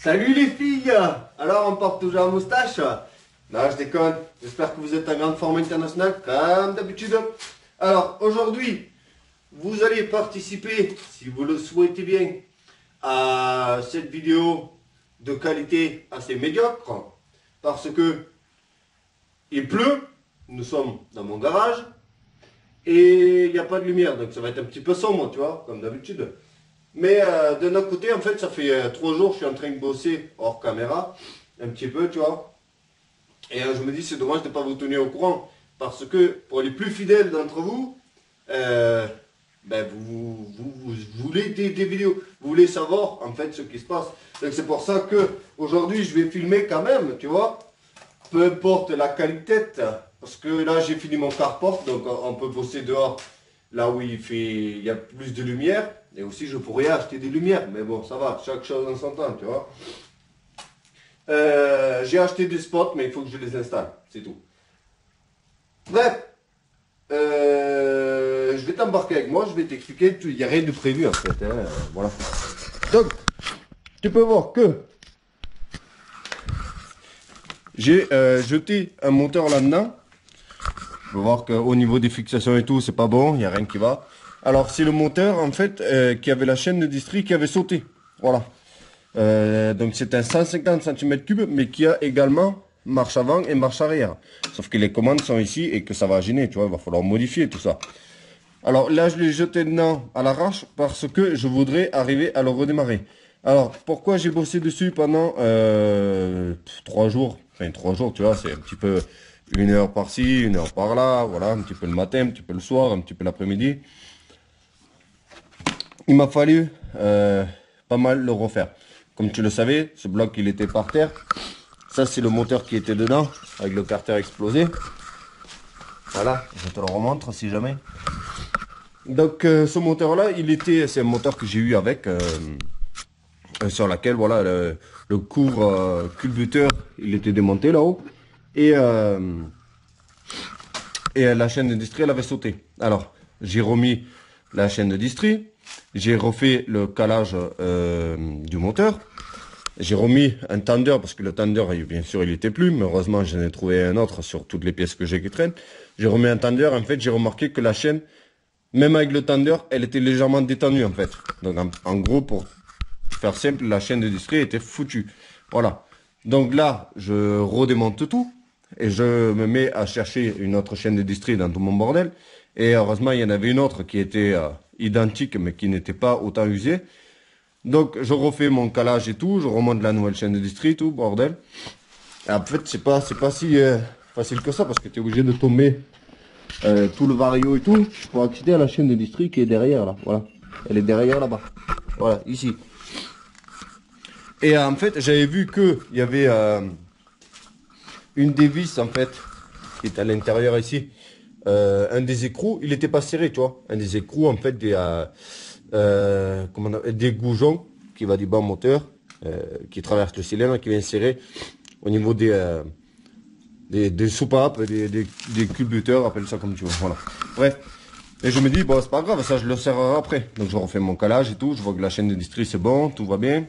Salut les filles! Alors on porte toujours la moustache? Non, je déconne. J'espère que vous êtes en grande forme internationale, comme d'habitude. Alors aujourd'hui, vous allez participer, si vous le souhaitez bien, à cette vidéo de qualité assez médiocre. Parce que il pleut, nous sommes dans mon garage, et il n'y a pas de lumière, donc ça va être un petit peu sombre, tu vois, comme d'habitude. Mais de notre côté, en fait, ça fait 3 jours, je suis en train de bosser hors caméra, un petit peu, tu vois. Et je me dis, c'est dommage de ne pas vous tenir au courant, parce que pour les plus fidèles d'entre vous, vous voulez des vidéos, vous voulez savoir, en fait, ce qui se passe. Donc c'est pour ça que aujourd'hui, je vais filmer quand même, tu vois. Peu importe la qualité, parce que là, j'ai fini mon carport, donc on peut bosser dehors, là où il y a plus de lumière. Et aussi, je pourrais acheter des lumières, mais bon, ça va, chaque chose en son temps, tu vois. J'ai acheté des spots, mais il faut que je les installe, c'est tout. Bref, je vais t'embarquer avec moi, je vais t'expliquer, il n'y a rien de prévu en fait, hein, voilà. Donc, tu peux voir que j'ai jeté un moteur là-dedans. Tu peux voir qu'au niveau des fixations et tout, c'est pas bon, il n'y a rien qui va. Alors, c'est le moteur, en fait, qui avait la chaîne de distri qui avait sauté. Voilà. Donc, c'est un 150 cm3, mais qui a également marche avant et marche arrière. Sauf que les commandes sont ici et que ça va gêner, tu vois, il va falloir modifier tout ça. Alors, là, je l'ai jeté dedans à l'arrache parce que je voudrais arriver à le redémarrer. Alors, pourquoi j'ai bossé dessus pendant 3 jours? Enfin, 3 jours, tu vois, c'est un petit peu 1 heure par-ci, 1 heure par-là, voilà, un petit peu le matin, un petit peu le soir, un petit peu l'après-midi. Il m'a fallu pas mal le refaire. Comme tu le savais, ce bloc il était par terre. Ça c'est le moteur qui était dedans avec le carter explosé. Voilà, je te le remontre si jamais. Donc ce moteur là, c'est un moteur que j'ai eu avec sur laquelle voilà le cours culbuteur il était démonté là-haut et la chaîne de distri elle avait sauté. Alors j'ai remis la chaîne de distri. J'ai refait le calage du moteur. J'ai remis un tender parce que le tender, bien sûr, il était plus. Mais heureusement, j'en ai trouvé un autre sur toutes les pièces que j'ai qui traînent. J'ai remis un tender. En fait, j'ai remarqué que la chaîne, même avec le tender, elle était légèrement détendue en fait. Donc, en gros, pour faire simple, la chaîne de distri était foutue. Voilà. Donc là, je redémonte tout et je me mets à chercher une autre chaîne de distri dans tout mon bordel. Et heureusement, il y en avait une autre qui était identique, mais qui n'était pas autant usée. Donc, je refais mon calage et tout. Je remonte la nouvelle chaîne de distri, tout, bordel. Et en fait, c'est pas si facile que ça, parce que tu es obligé de tomber tout le vario et tout pour accéder à la chaîne de distri qui est derrière, là. Voilà. Elle est derrière, là-bas. Voilà, ici. Et en fait, j'avais vu qu'il y avait une des vis, en fait, qui est à l'intérieur ici. Un des écrous, il n'était pas serré, tu vois. Un des écrous, en fait, des goujons qui va du bas moteur, qui traverse le cylindre, qui vient serrer au niveau des soupapes, des culbuteurs, appelle ça comme tu veux. Voilà. Bref. Et je me dis, bon, c'est pas grave, ça je le serrerai après. Donc je refais mon calage et tout. Je vois que la chaîne de distri c'est bon, tout va bien.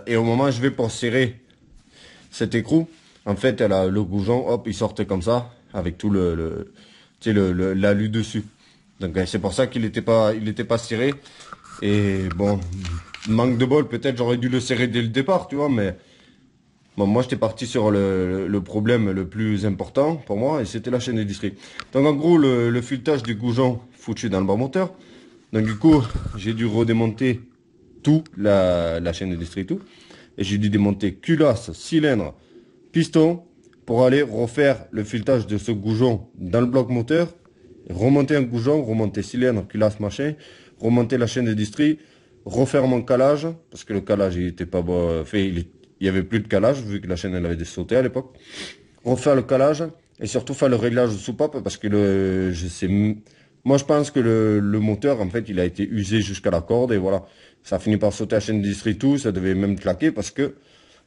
Et au moment où je vais pour serrer cet écrou, en fait, elle a le goujon, hop, il sortait comme ça, avec tout l'alu dessus. Donc c'est pour ça qu'il était pas serré. Et bon, manque de bol, peut-être j'aurais dû le serrer dès le départ, tu vois, mais bon, moi j'étais parti sur le problème le plus important pour moi, et c'était la chaîne de distri. Donc en gros, le filetage du goujon foutu dans le bas moteur. Donc du coup, j'ai dû redémonter tout, la chaîne de distri, tout. Et j'ai dû démonter culasse, cylindre, piston, pour aller refaire le filetage de ce goujon dans le bloc moteur, remonter un goujon, remonter cylindre, culasse, machin, remonter la chaîne de distri, refaire mon calage, parce que le calage il était pas bon, fait, il y avait plus de calage, vu que la chaîne elle avait sauté à l'époque. Refaire le calage, et surtout faire le réglage de soupape, parce que moi je pense que le moteur, en fait, il a été usé jusqu'à la corde, et voilà. Ça a fini par sauter la chaîne de distri, tout, ça devait même claquer, parce que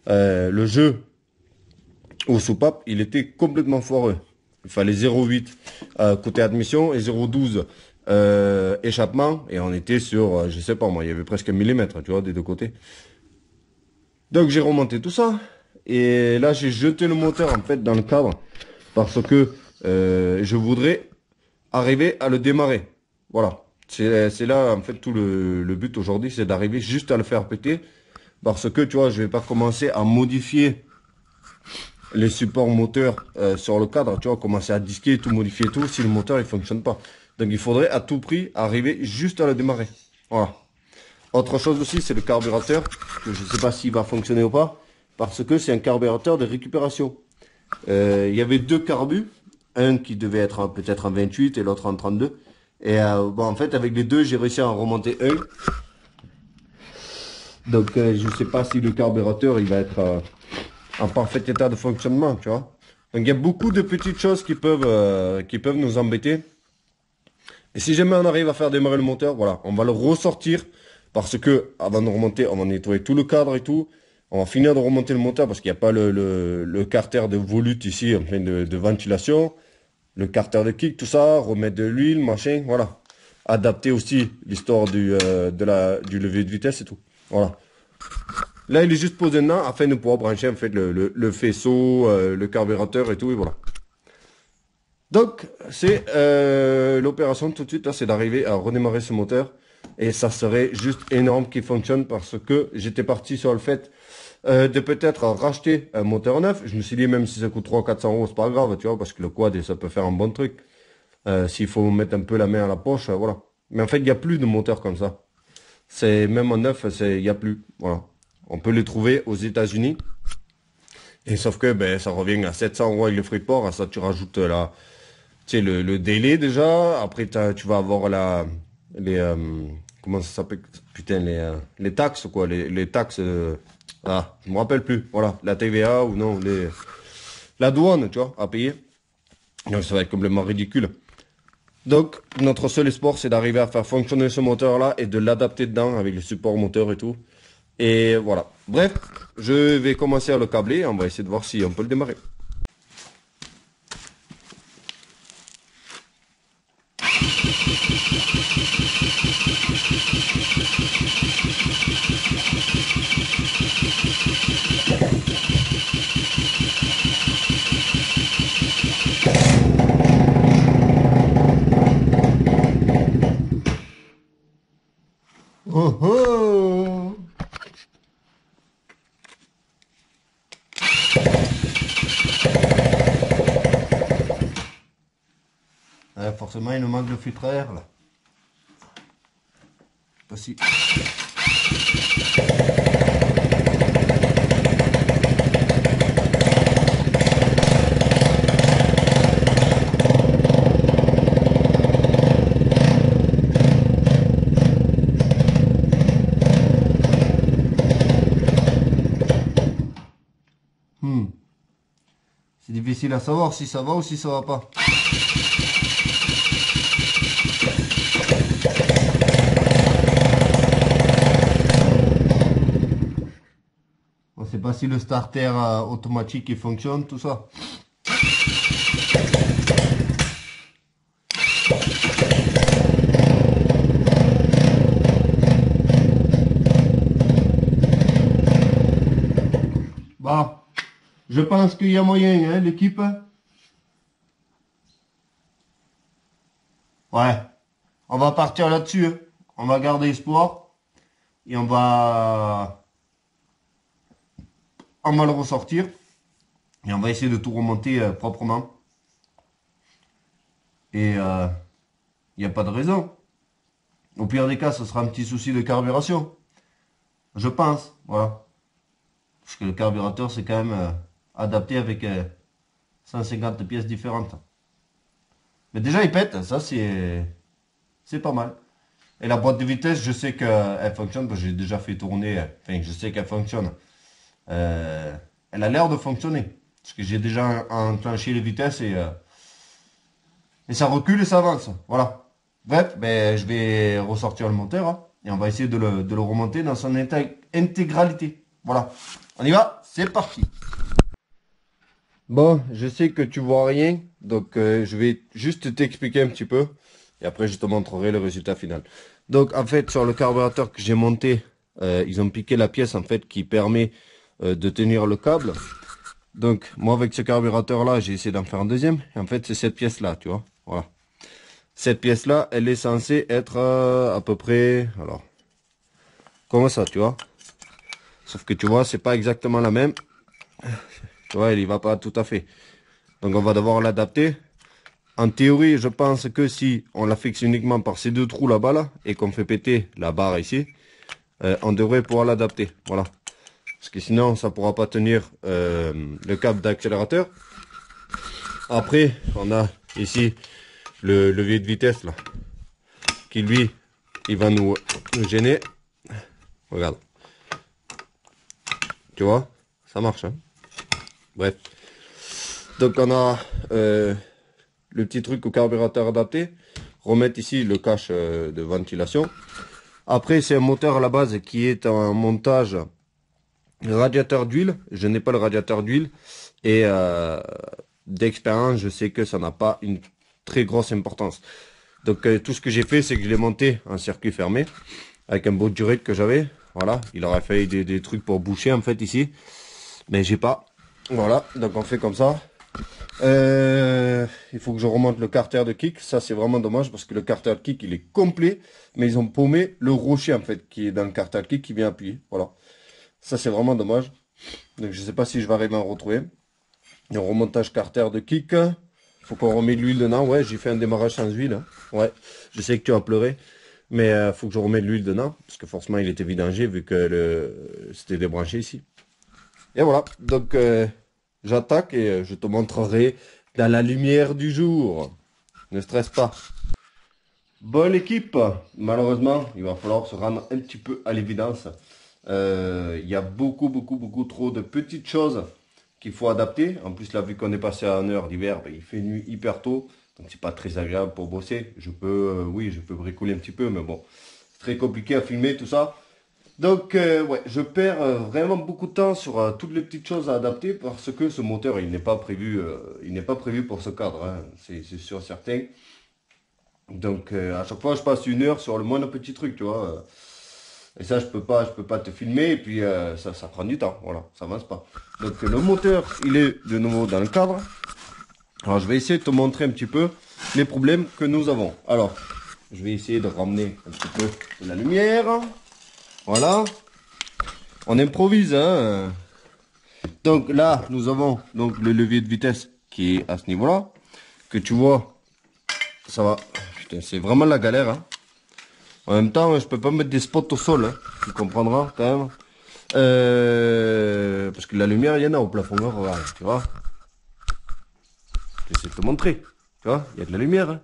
le jeu aux soupapes, il était complètement foireux. Il fallait 0,8 côté admission et 0,12 échappement. Et on était sur, je sais pas moi, il y avait presque 1 mm, tu vois, des deux côtés. Donc j'ai remonté tout ça. Et là j'ai jeté le moteur en fait dans le cadre. Parce que je voudrais arriver à le démarrer. Voilà. C'est là en fait tout le but aujourd'hui. C'est d'arriver juste à le faire péter. Parce que tu vois, je vais pas commencer à modifier les supports moteurs sur le cadre, tu vois, commencer à disquer, tout modifier, tout, si le moteur il fonctionne pas. Donc il faudrait à tout prix arriver juste à le démarrer. Voilà. Autre chose aussi, c'est le carburateur, que je sais pas s'il va fonctionner ou pas, parce que c'est un carburateur de récupération. Il y avait deux carbus, un qui devait être peut-être en 28 et l'autre en 32. Et bon, en fait, avec les deux, j'ai réussi à en remonter un. Donc je sais pas si le carburateur il va être en parfait état de fonctionnement, tu vois. Donc il y a beaucoup de petites choses qui peuvent nous embêter. Et si jamais on arrive à faire démarrer le moteur, voilà, on va le ressortir parce que avant de remonter, on va nettoyer tout le cadre et tout. On va finir de remonter le moteur parce qu'il n'y a pas le carter de volute ici, enfin de ventilation, le carter de kick, tout ça, remettre de l'huile, machin, voilà. Adapter aussi l'histoire du levier de vitesse et tout. Voilà. Là, il est juste posé dedans afin de pouvoir brancher en fait le faisceau, le carburateur et tout, et voilà. Donc, c'est l'opération tout de suite, là, c'est d'arriver à redémarrer ce moteur. Et ça serait juste énorme qu'il fonctionne parce que j'étais parti sur le fait de peut-être racheter un moteur neuf. Je me suis dit, même si ça coûte 300-400 euros, c'est pas grave, tu vois, parce que le quad, ça peut faire un bon truc. S'il faut mettre un peu la main à la poche, voilà. Mais en fait, il n'y a plus de moteur comme ça. C'est même en neuf, il n'y a plus, voilà. On peut les trouver aux États-Unis. Et sauf que ben, ça revient à 700 euros avec le frais de port. À ça, tu rajoutes tu sais, le délai déjà. Après, tu vas avoir les, comment ça s'appelle? Putain, les taxes, quoi. Les taxes, je me rappelle plus. Voilà, la TVA ou non, la douane, tu vois, à payer. Donc, ça va être complètement ridicule. Donc, notre seul espoir, c'est d'arriver à faire fonctionner ce moteur-là et de l'adapter dedans avec le support moteur et tout. Et voilà. Bref, je vais commencer à le câbler. On va essayer de voir si on peut le démarrer. Oh oh! Forcément, il nous manque le filtre à air là. Pas si. C'est difficile à savoir si ça va ou si ça va pas. On sait pas si le starter automatique il fonctionne, tout ça. Bah, je pense qu'il y a moyen, hein, l'équipe. Ouais, on va partir là-dessus. Hein. On va garder espoir. Et on va le ressortir. Et on va essayer de tout remonter proprement. Et il n'y a pas de raison. Au pire des cas, ce sera un petit souci de carburation. Je pense, voilà. Parce que le carburateur, c'est quand même adapté avec 150 pièces différentes. Mais déjà, il pète, ça c'est pas mal. Et la boîte de vitesse, je sais qu'elle fonctionne, parce que j'ai déjà fait tourner, enfin, je sais qu'elle fonctionne. Elle a l'air de fonctionner. Parce que j'ai déjà enclenché les vitesses et ça recule et ça avance. Voilà. Bref, ben, je vais ressortir le moteur hein, et on va essayer de le remonter dans son intégralité. Voilà. On y va, c'est parti. Bon, je sais que tu vois rien, donc je vais juste t'expliquer un petit peu et après je te montrerai le résultat final. Donc en fait sur le carburateur que j'ai monté, ils ont piqué la pièce en fait qui permet de tenir le câble. Donc, moi, avec ce carburateur-là, j'ai essayé d'en faire un deuxième. Et en fait, c'est cette pièce-là, tu vois. Voilà. Cette pièce-là, elle est censée être à peu près... Alors, comme ça, tu vois. Sauf que tu vois, c'est pas exactement la même. Tu vois, il y va pas tout à fait. Donc, on va devoir l'adapter. En théorie, je pense que si on la fixe uniquement par ces deux trous là-bas, là, et qu'on fait péter la barre ici, on devrait pouvoir l'adapter. Voilà. Parce que sinon, ça pourra pas tenir le câble d'accélérateur. Après, on a ici le levier de vitesse là, qui lui, il va nous gêner. Regarde. Tu vois, ça marche. Hein. Bref. Donc on a le petit truc au carburateur adapté. Remettre ici le cache de ventilation. Après, c'est un moteur à la base qui est un montage radiateur d'huile. Je n'ai pas le radiateur d'huile. Et d'expérience, je sais que ça n'a pas une très grosse importance. Donc tout ce que j'ai fait, c'est que je l'ai monté en circuit fermé. Avec un bout de durite que j'avais. Voilà, il aurait fallu des trucs pour boucher en fait ici. Mais j'ai pas. Voilà, donc on fait comme ça. Il faut que je remonte le carter de kick. Ça c'est vraiment dommage parce que le carter de kick il est complet. Mais ils ont paumé le rocher en fait qui est dans le carter de kick qui vient appuyer. Voilà. Ça c'est vraiment dommage. Donc je sais pas si je vais arriver à en retrouver. Un remontage carter de kick. Faut qu'on remette l'huile dedans. Ouais, j'ai fait un démarrage sans huile. Hein. Ouais, je sais que tu as pleuré. Mais faut que je remette l'huile dedans. Parce que forcément il était vidangé vu que c'était débranché ici. Et voilà. Donc j'attaque et je te montrerai dans la lumière du jour. Ne stresse pas. Bonne équipe. Malheureusement, il va falloir se rendre un petit peu à l'évidence. Il y a beaucoup trop de petites choses qu'il faut adapter. En plus, là, vu qu'on est passé à 1h d'hiver, ben, il fait nuit hyper tôt. Donc, c'est pas très agréable pour bosser. Je peux, oui, je peux bricoler un petit peu, mais bon, c'est très compliqué à filmer tout ça. Donc, ouais, je perds vraiment beaucoup de temps sur toutes les petites choses à adapter parce que ce moteur, il n'est pas prévu pour ce cadre. Hein. C'est sûr, certain. Donc, à chaque fois, je passe 1 heure sur le moindre petit truc, tu vois. Et ça, je peux pas te filmer. Et puis, ça prend du temps. Voilà, ça avance pas. Donc, le moteur, il est de nouveau dans le cadre. Alors, je vais essayer de te montrer un petit peu les problèmes que nous avons. Alors, je vais essayer de ramener un petit peu de la lumière. Voilà. On improvise, hein. Donc, là, nous avons donc le levier de vitesse qui est à ce niveau-là. Que tu vois, ça va. Putain, c'est vraiment la galère, hein. En même temps, je peux pas mettre des spots au sol, hein. Tu comprendras quand même. Parce que la lumière, il y en a au plafond, hein, regarde, tu vois. J'essaie de te montrer. Tu vois, il y a de la lumière. Hein.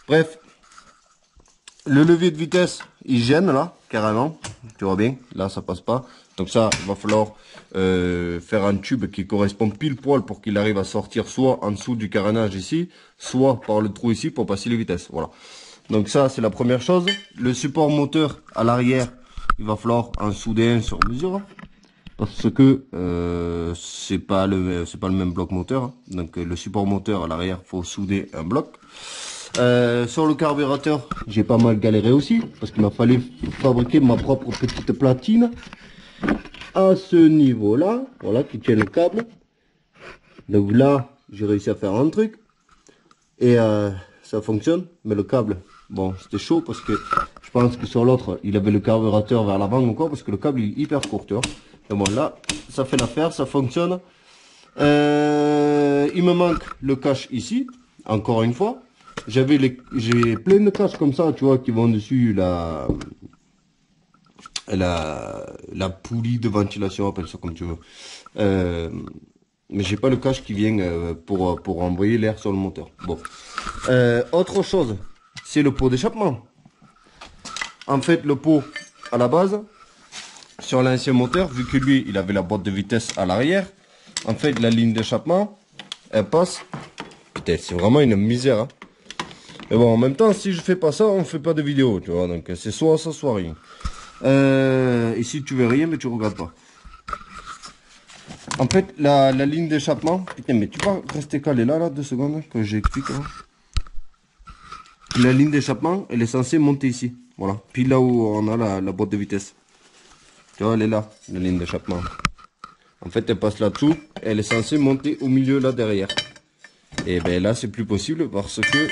Bref. Le levier de vitesse, il gêne là, carrément. Tu vois bien, là ça passe pas. Donc ça, il va falloir faire un tube qui correspond pile poil pour qu'il arrive à sortir soit en dessous du carénage ici, soit par le trou ici pour passer les vitesses. Voilà. Donc ça, c'est la première chose. Le support moteur à l'arrière, il va falloir en souder un sur mesure. Parce que c'est pas le même bloc moteur. Hein. Donc le support moteur à l'arrière, faut souder un bloc. Sur le carburateur, j'ai pas mal galéré aussi. Parce qu'il m'a fallu fabriquer ma propre petite platine. À ce niveau-là, voilà, qui tient le câble. Donc là, j'ai réussi à faire un truc. Et ça fonctionne. Mais le câble, bon, c'était chaud parce que je pense que sur l'autre, il avait le carburateur vers l'avant ou quoi. Parce que le câble il est hyper court, tu vois. Et bon, là, ça fait l'affaire, ça fonctionne. Il me manque le cache ici, encore une fois. J'ai plein de caches comme ça, tu vois, qui vont dessus la poulie de ventilation, appelle ça comme tu veux. Mais j'ai pas le cache qui vient pour envoyer l'air sur le moteur. Bon. Autre chose, c'est le pot d'échappement. En fait, le pot, à la base, sur l'ancien moteur, vu que lui, il avait la boîte de vitesse à l'arrière, en fait, la ligne d'échappement, elle passe. Putain, c'est vraiment une misère. Hein. Mais bon, en même temps, si je fais pas ça, on fait pas de vidéo, tu vois. Donc, c'est soit ça, soit rien. Ici, tu veux rien, mais tu regardes pas. En fait, la ligne d'échappement... Putain, mais tu vas rester calé là, 2 secondes, que j'explique. Hein. La ligne d'échappement, elle est censée monter ici. Voilà. Puis là où on a la boîte de vitesse. Tu vois, elle est là, la ligne d'échappement. En fait, elle passe là-dessous. Elle est censée monter au milieu là derrière. Et ben là, c'est plus possible parce que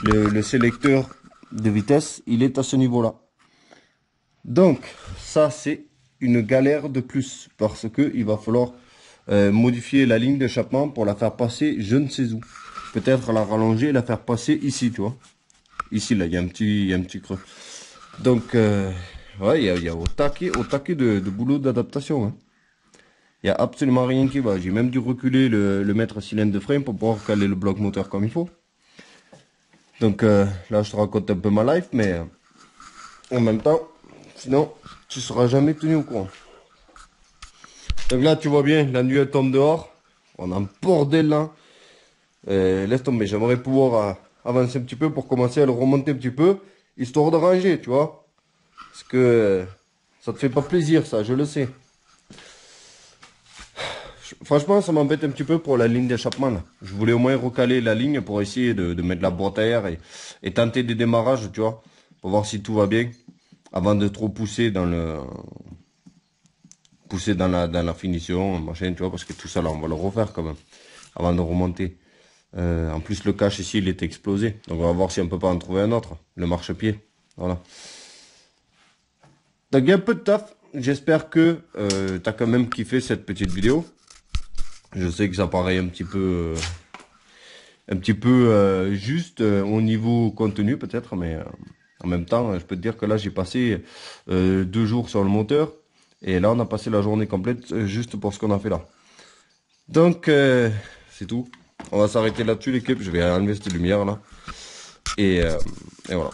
le sélecteur de vitesse, il est à ce niveau-là. Donc, ça, c'est une galère de plus parce que il va falloir modifier la ligne d'échappement pour la faire passer je ne sais où. Peut-être la rallonger et la faire passer ici, tu vois. Ici, là, il y a un petit creux. Donc, ouais, il y a au taquet de boulot d'adaptation. Hein. Il n'y a absolument rien qui va. J'ai même dû reculer le mètre cylindre de frein pour pouvoir caler le bloc moteur comme il faut. Donc là, je te raconte un peu ma life, mais en même temps, sinon, tu ne seras jamais tenu au courant. Donc là, tu vois bien, la nuit elle tombe dehors. On a un bordel là. Laisse tomber, j'aimerais pouvoir avancer un petit peu pour commencer à le remonter un petit peu, histoire de ranger, tu vois. Parce que ça te fait pas plaisir, ça, je le sais. Franchement, ça m'embête un petit peu pour la ligne d'échappement là. Je voulais au moins recaler la ligne pour essayer de mettre la boîte à air et tenter des démarrages, tu vois. Pour voir si tout va bien. Avant de trop pousser dans la finition, machin, tu vois, parce que tout ça là, on va le refaire quand même. Avant de remonter. En plus, le cache ici, il est explosé. Donc, on va voir si on peut pas en trouver un autre. Le marchepied. Voilà. Donc, il y a un peu de taf. J'espère que tu as quand même kiffé cette petite vidéo. Je sais que ça paraît un petit peu juste au niveau contenu peut-être, mais en même temps, je peux te dire que là, j'ai passé 2 jours sur le moteur. Et là, on a passé la journée complète juste pour ce qu'on a fait là. Donc, c'est tout. On va s'arrêter là-dessus, l'équipe. Je vais enlever cette lumière là. Et voilà.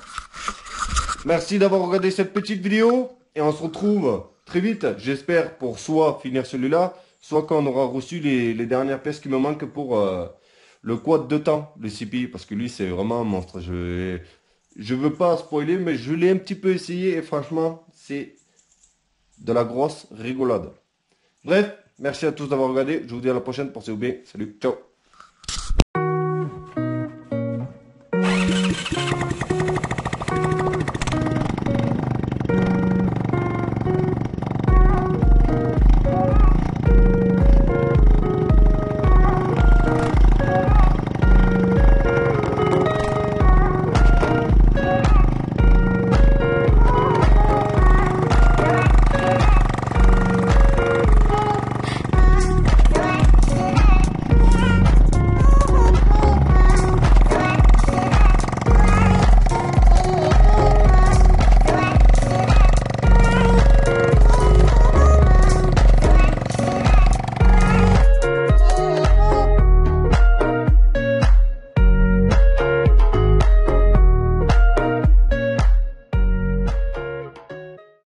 Merci d'avoir regardé cette petite vidéo. Et on se retrouve très vite, j'espère, pour soit finir celui-là, soit quand on aura reçu les dernières pièces qui me manquent pour le quad de temps, le CP. Parce que lui, c'est vraiment un monstre. Je veux pas spoiler, mais je l'ai un petit peu essayé. Et franchement, c'est de la grosse rigolade. Bref, merci à tous d'avoir regardé. Je vous dis à la prochaine. Portez-vous bien. Salut, ciao.